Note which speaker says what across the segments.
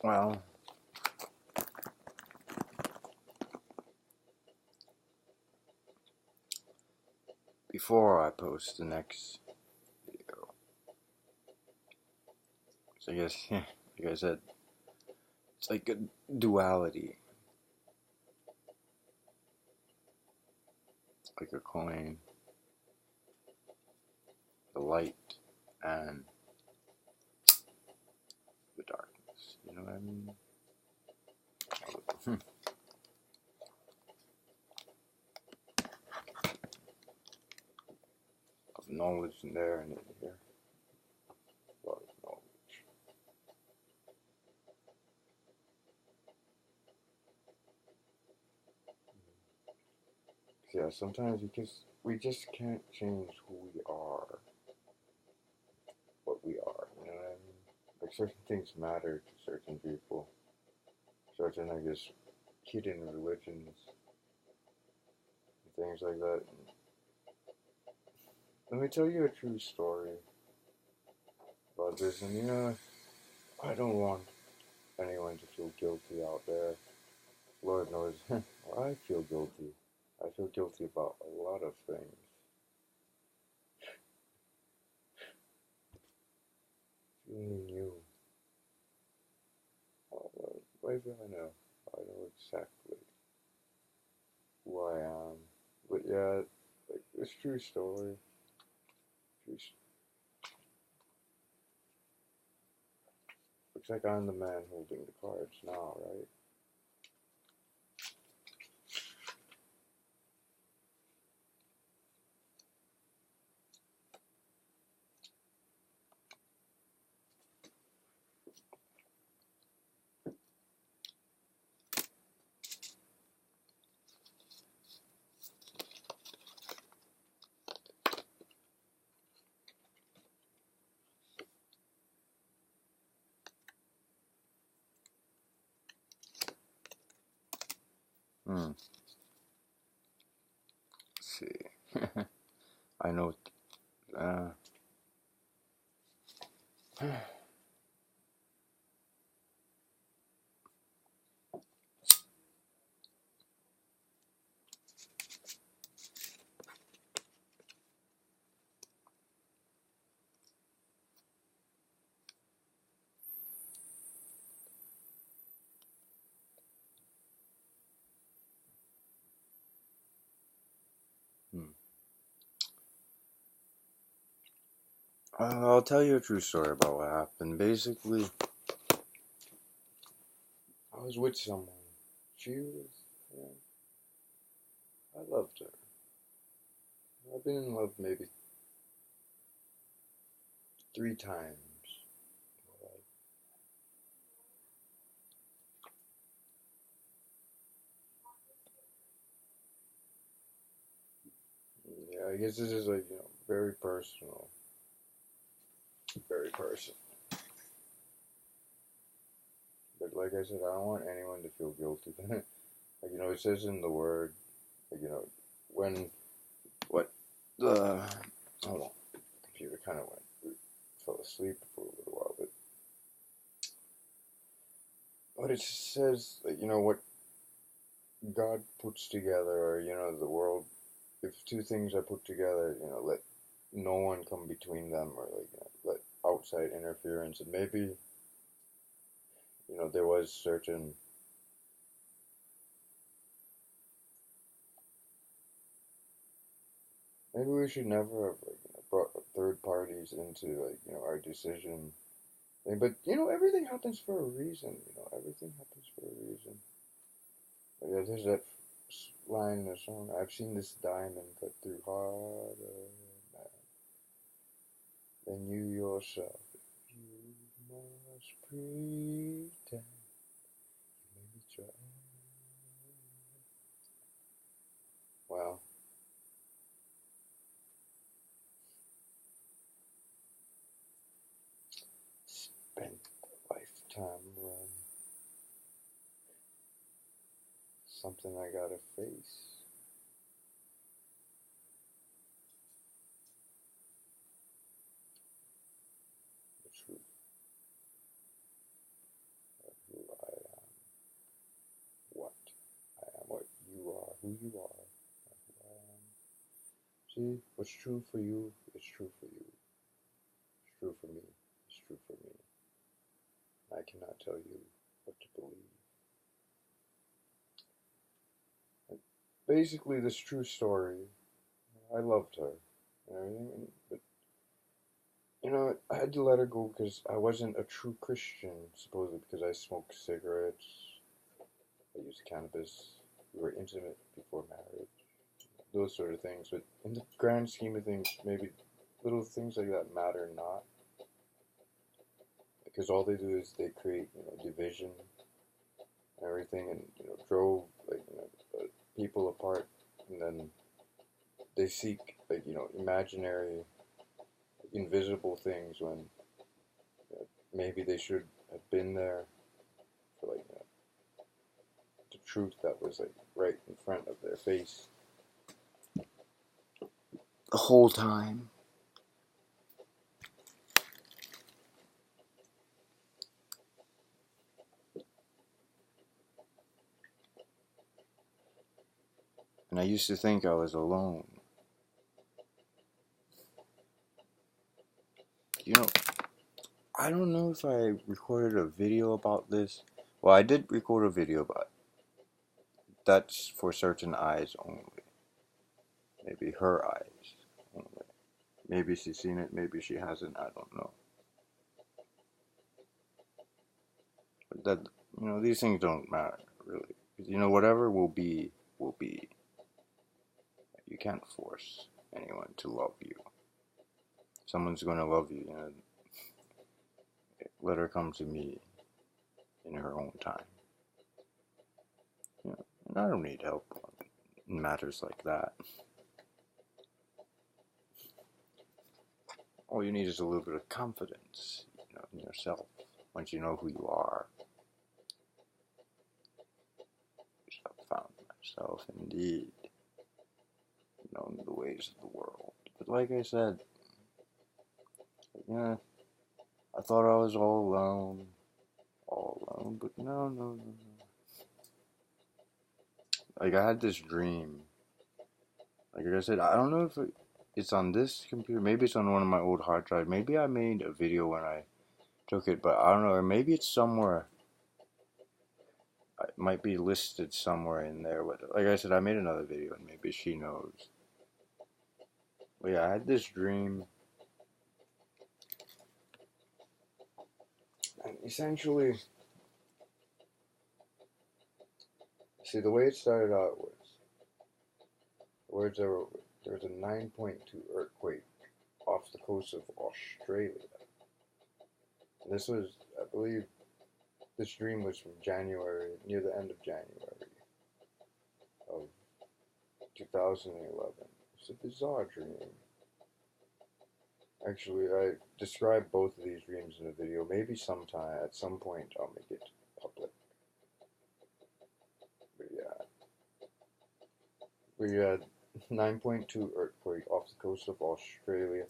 Speaker 1: Well, before I post the next video, so I guess, like I said, it's like a duality. It's like a coin, the light and the darkness. You know what I mean? Of knowledge in there and in here. A lot of knowledge. Yeah, sometimes we just can't change who we are, what we are. You know what I mean? Like certain things matter to certain people. Certain, I guess, hidden religions and things like that. And let me tell you a true story about this. And I don't want anyone to feel guilty out there. Lord knows, I feel guilty. I feel guilty about a lot of things. If you only knew. Maybe I know. I know exactly who I am. But yeah, like, it's true story. Looks like I'm the man holding the cards now, right? Let's see. I know. I'll tell you a true story about what happened. Basically, I was with someone. She was, I loved her. I've been in love maybe 3 times. Yeah, I guess this is like, very personal. Very personal. But like I said, I don't want anyone to feel guilty. Like, it says in the word, like, when, what, hold on, the computer kind of fell asleep for a little while, but what it says, like, what God puts together, or, the world, if 2 things are put together, let no one come between them, or, like, let outside interference, and maybe, there was certain, maybe we should never have, like, brought third parties into, like, our decision. But, everything happens for a reason, everything happens for a reason. But yeah, there's that line in the song, I've seen this diamond cut through harder than you yourself. You must pretend. Maybe try. Well, spent something I gotta face. The truth of who I am, what I am, what you are, who you are, and who I am. See, what's true for you is true for you. It's true for me. It's true for me. I cannot tell you what to believe. And basically, this true story, I loved her and everything, but I had to let her go because I wasn't a true Christian, supposedly because I smoked cigarettes, I used cannabis, we were intimate before marriage, those sort of things. But in the grand scheme of things, maybe little things like that matter not, because all they do is they create, division and everything, and drove people apart, and then they seek imaginary, invisible things when maybe they should have been there for the truth that was right in front of their face the whole time. And I used to think I was alone. I don't know if I recorded a video about this. Well, I did record a video, but that's for certain eyes only. Maybe her eyes only. Maybe she's seen it, maybe she hasn't, I don't know. But that, these things don't matter, really. Whatever will be, will be. You can't force anyone to love you. Someone's going to love you, let her come to me in her own time. And I don't need help in matters like that. All you need is a little bit of confidence, in yourself. Once you know who you are, I have found myself indeed, in the ways of the world. But like I said, I thought I was all alone, but no. Like, I had this dream. Like I said, I don't know if it's on this computer. Maybe it's on one of my old hard drives. Maybe I made a video when I took it, but I don't know. Or maybe it's somewhere. It might be listed somewhere in there. But like I said, I made another video, and maybe she knows. But yeah, I had this dream. And essentially, see, the way it started out was there was a 9.2 earthquake off the coast of Australia. And this was, I believe, this dream was from January, near the end of January of 2011. It's a bizarre dream. Actually, I described both of these dreams in a video. Maybe sometime, at some point, I'll make it public. But yeah. We had 9.2 earthquake off the coast of Australia.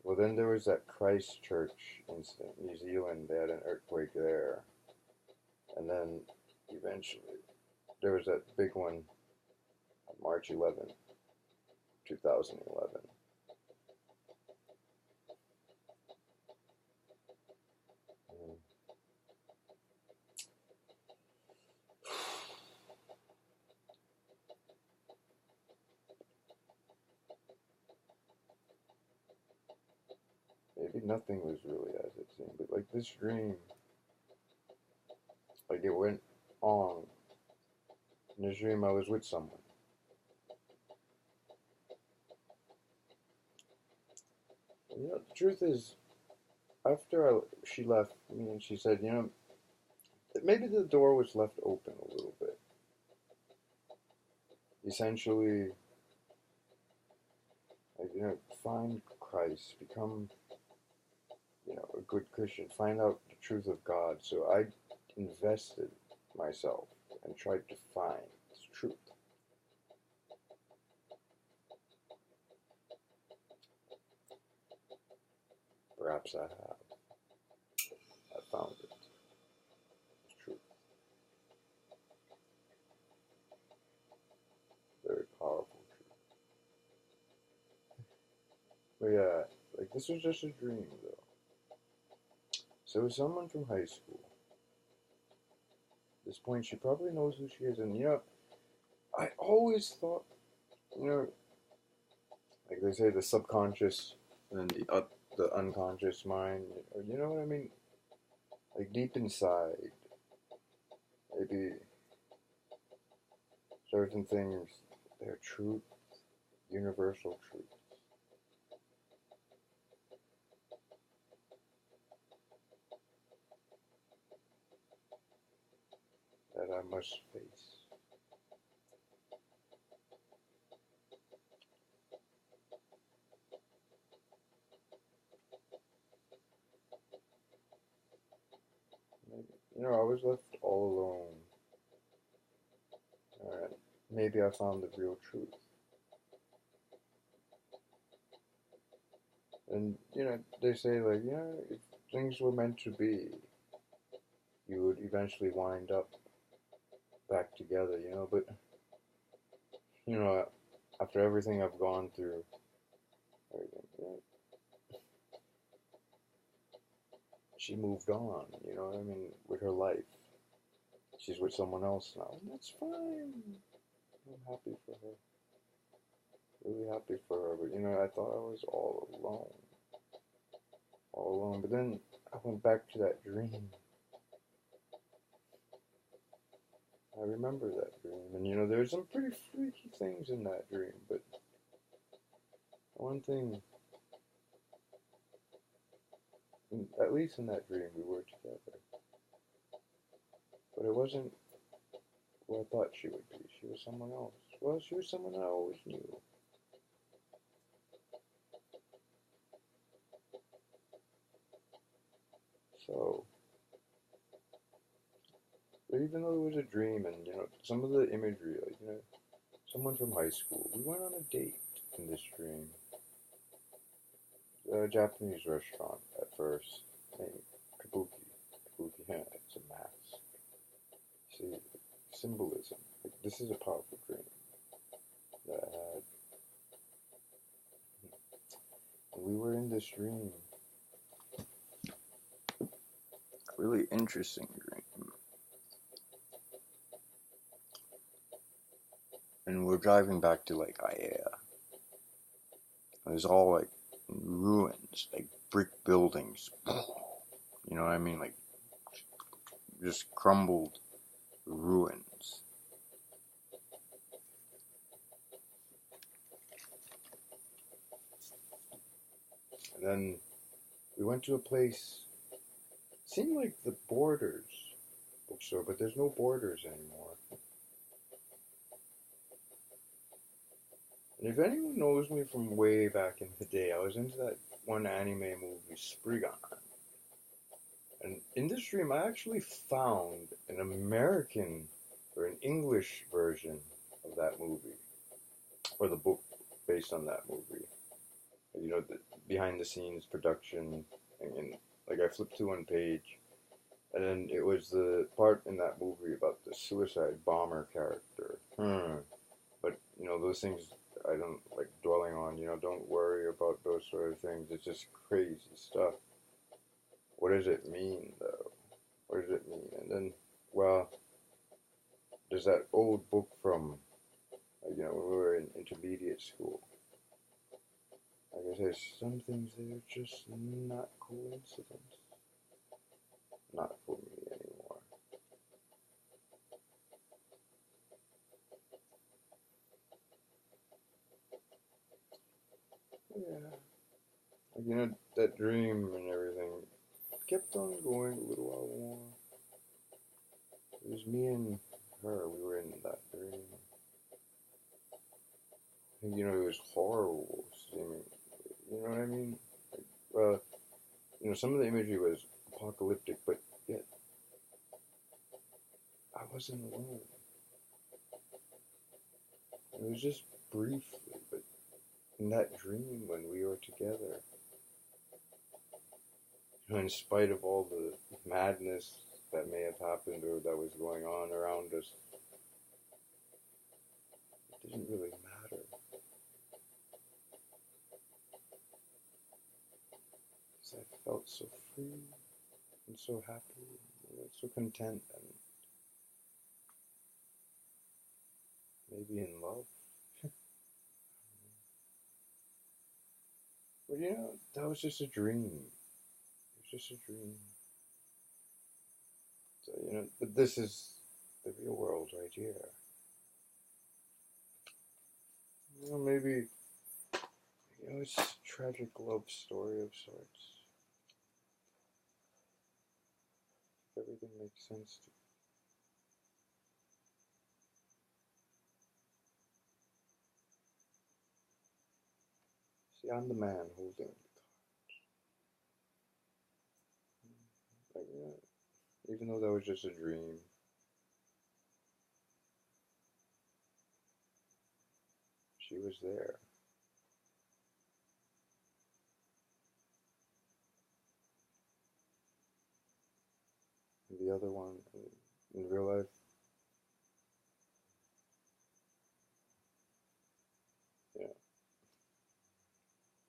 Speaker 1: Well, then there was that Christchurch incident, New Zealand. They had an earthquake there. And then, eventually, there was that big one on March 11th, 2011. Maybe nothing was really as it seemed, but like this dream, like it went on. In this dream, I was with someone. The truth is, after she left me and she said, maybe the door was left open a little bit. Essentially, like, find Christ, become, a good Christian, find out the truth of God. So I invested myself and tried to find the truth. Perhaps I have. I found it. It's true. Very powerful truth. But yeah, like this was just a dream though. So it was someone from high school. At this point, she probably knows who she is, and you know, I always thought, you know, like they say, the subconscious and the unconscious mind. Or you know what I mean? Like deep inside, maybe certain things, they're truth, universal truth that I must face. Maybe, you know, I was left all alone. Alright, maybe I found the real truth. And, you know, they say, like, you know, if things were meant to be, you would eventually wind up back together, you know, but, you know, after everything I've gone through, everything, you know, she moved on, you know what I mean, with her life. She's with someone else now, and that's fine. I'm happy for her. Really happy for her, but, you know, I thought I was all alone. All alone, but then I went back to that dream. I remember that dream, and you know, there's some pretty freaky things in that dream, but one thing, at least in that dream, we were together. But it wasn't who I thought she would be. She was someone else. Well, she was someone I always knew. So, but even though it was a dream, and you know, some of the imagery, like, you know, someone from high school, we went on a date in this dream. A Japanese restaurant at first, named Kabuki. Kabuki, yeah, it's a mask. See, symbolism. Like, this is a powerful dream that I had. And we were in this dream. Really interesting dream. And we're driving back to like Aiea. It was all like ruins, like brick buildings. You know what I mean? Like just crumbled ruins. And then we went to a place, seemed like the Borders bookstore, but there's no Borders anymore. And if anyone knows me from way back in the day, I was into that one anime movie, Spriggan. And in this dream, I actually found an American or an English version of that movie, or the book based on that movie. You know, the behind the scenes production, and like I flipped to one page, and then it was the part in that movie about the suicide bomber character. But you know, those things I don't like dwelling on. You know, don't worry about those sort of things. It's just crazy stuff. What does it mean, though? What does it mean? And then, well, there's that old book from, you know, when we were in intermediate school. Like I said, some things they're just not coincidence. Not for me anymore. Yeah. Like, you know, that dream and everything kept on going a little while more. It was me and her. We were in that dream. And, you know, it was horrible seeming. You know what I mean? Like, you know, some of the imagery was apocalyptic, but yet I wasn't alone. It was just briefly, but in that dream when we were together, in spite of all the madness that may have happened or that was going on around us, it didn't really matter. Because I felt so free and so happy and so content and maybe in love. But that was just a dream. It was just a dream. So, but this is the real world right here. Maybe, it's a tragic love story of sorts. Everything makes sense to me. See, I'm the man holding the cards. Like, even though that was just a dream, she was there. And the other one, in real life, yeah,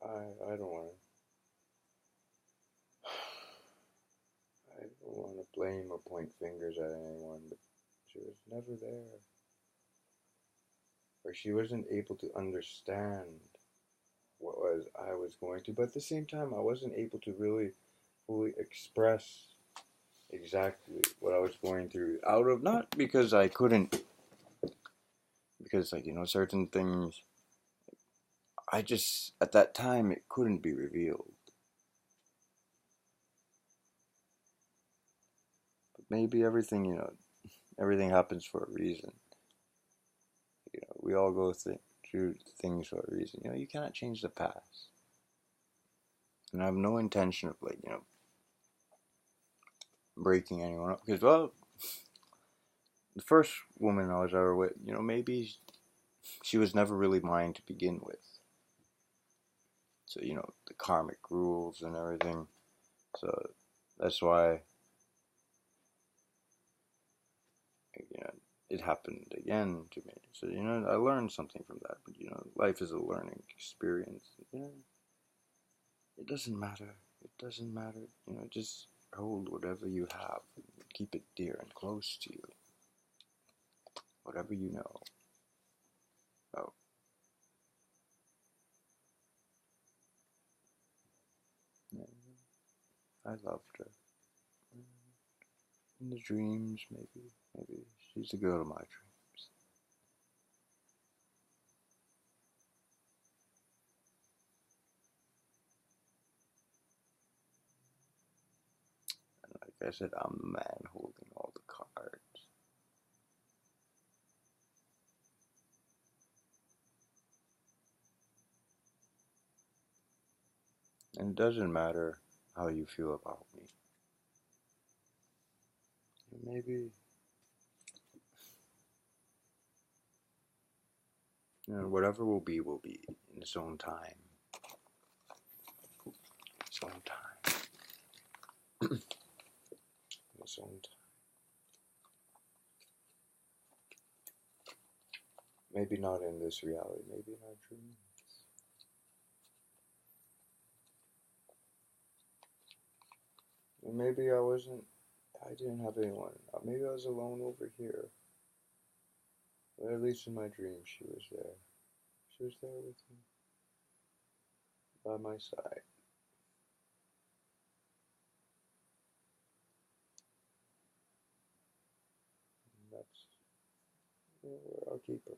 Speaker 1: I don't want to. I don't want to blame or point fingers at anyone, but she was never there. Or she wasn't able to understand what I was going to, but at the same time, I wasn't able to really fully express exactly what I was going through out of, not because I couldn't, because certain things, I just, at that time, it couldn't be revealed. But maybe everything, everything happens for a reason. We all go through things for a reason. You cannot change the past. And I have no intention of, breaking anyone up. Because, well, the first woman I was ever with, maybe she was never really mine to begin with. So, the karmic rules and everything. So, that's why, it happened again to me. So, I learned something from that. But, life is a learning experience. It doesn't matter. It doesn't matter. Just hold whatever you have. Keep it dear and close to you. Whatever you know. Oh. Yeah. I loved her. In the dreams, maybe. Maybe she's the girl of my dreams. And like I said, I'm the man holding all the cards. And it doesn't matter how you feel about me. Maybe, whatever will be in its own time. Its own time. In its own time. Maybe not in this reality, maybe in our dreams. And maybe I didn't have anyone. Maybe I was alone over here. But at least in my dreams, she was there. She was there with me. By my side. And that's where I'll keep her.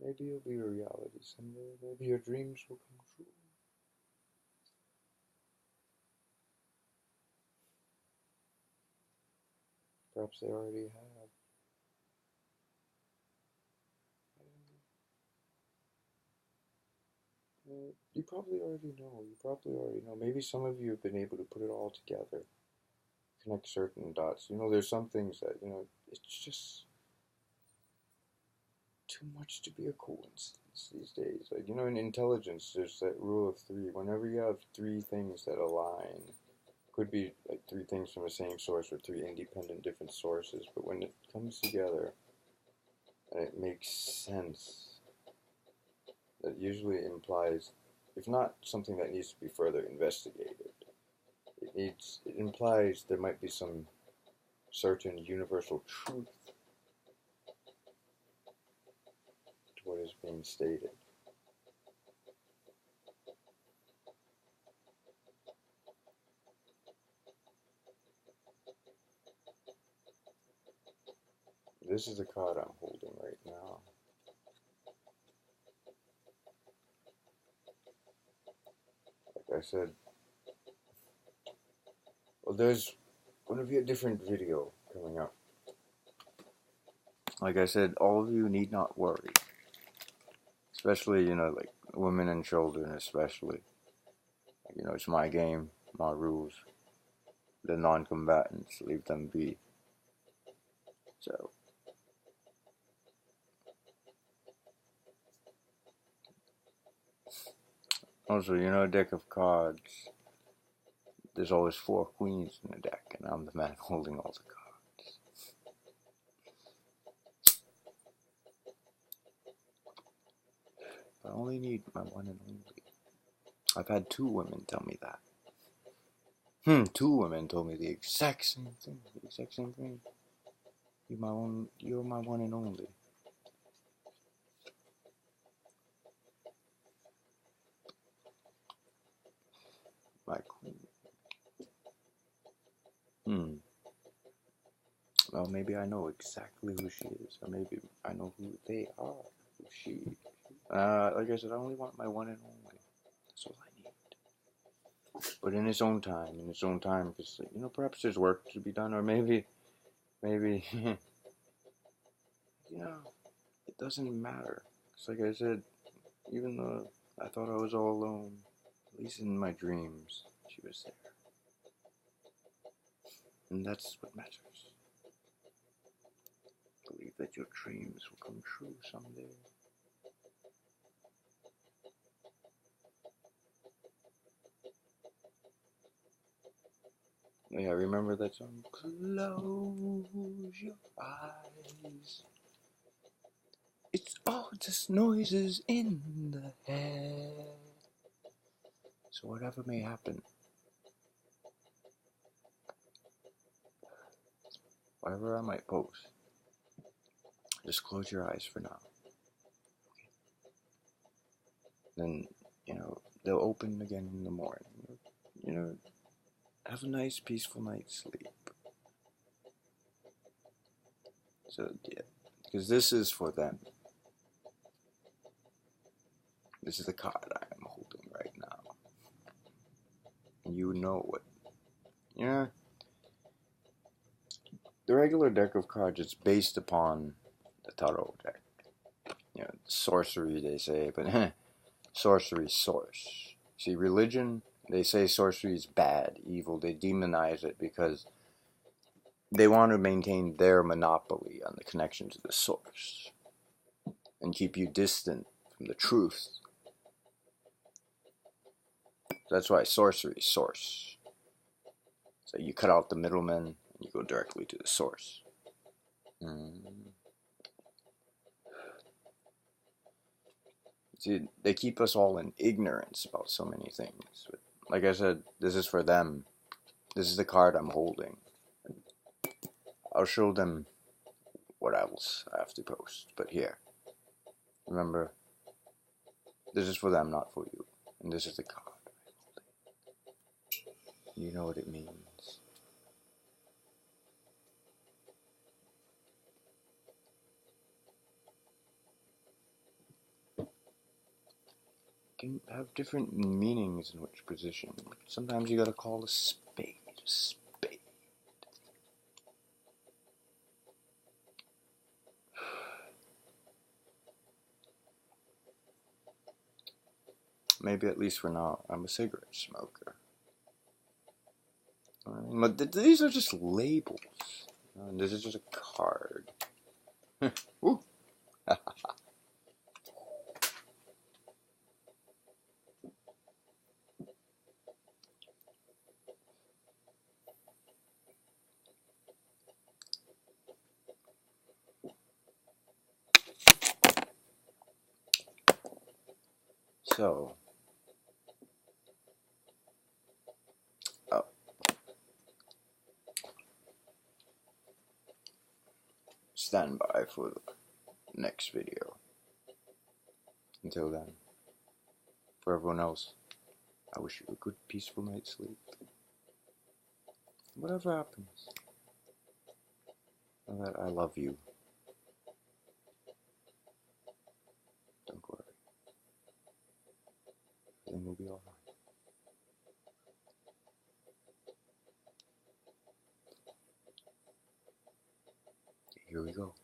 Speaker 1: Maybe it'll be a reality someday. Maybe your dreams will come true. Perhaps they already have. You probably already know. You probably already know. Maybe some of you have been able to put it all together. Connect certain dots. There's some things that, it's just too much to be a coincidence. science these days. Like, you know, in intelligence, there's that rule of three. Whenever you have three things that align, could be like three things from the same source or three independent different sources, but when it comes together and it makes sense, that usually implies, if not something that needs to be further investigated, it implies there might be some certain universal truth to what is being stated. This is the card I'm holding right now. Like I said, well, there's going to be a different video coming up. Like I said, all of you need not worry. Especially, you know, like women and children especially. You know, it's my game, my rules. The non-combatants, leave them be. So, also, you know, a deck of cards, there's always 4 queens in the deck, and I'm the man holding all the cards. I only need my one and only. I've had 2 women tell me that. 2 women told me the exact same thing. The exact same thing. You're my one and only. My queen. Well, maybe I know exactly who she is, or maybe I know who they are. Who she. Like I said, I only want my one and only. That's all I need. But in its own time, because, you know, perhaps there's work to be done, or maybe, you know, it doesn't matter. Because, like I said, even though I thought I was all alone, at least in my dreams, she was there. And that's what matters. Believe that your dreams will come true someday. Yeah, remember that song? Close your eyes. It's all just noises in the head. So whatever may happen, whatever I might post, just close your eyes for now. Then, you know, they'll open again in the morning. You know, have a nice, peaceful night's sleep. So, yeah, because this is for them. This is the card I am holding right now. And you know what, you know, the regular deck of cards is based upon the tarot deck. You know, sorcery, they say, but sorcery source. See, religion, they say sorcery is bad, evil. They demonize it because they want to maintain their monopoly on the connection to the source and keep you distant from the truth. That's why sorcery is source. So you cut out the middlemen and you go directly to the source. See, they keep us all in ignorance about so many things. But like I said, this is for them. This is the card I'm holding. I'll show them what else I have to post. But here, remember, this is for them, not for you. And this is the card. You know what it means. Can have different meanings in which position. Sometimes you gotta call a spade a spade. Maybe at least for now, I'm a cigarette smoker. But these are just labels. And this is just a card. Woo. So, stand by for the next video. Until then, for everyone else, I wish you a good, peaceful night's sleep. Whatever happens, know that I love you. Don't worry. Everything will be alright. Here we go.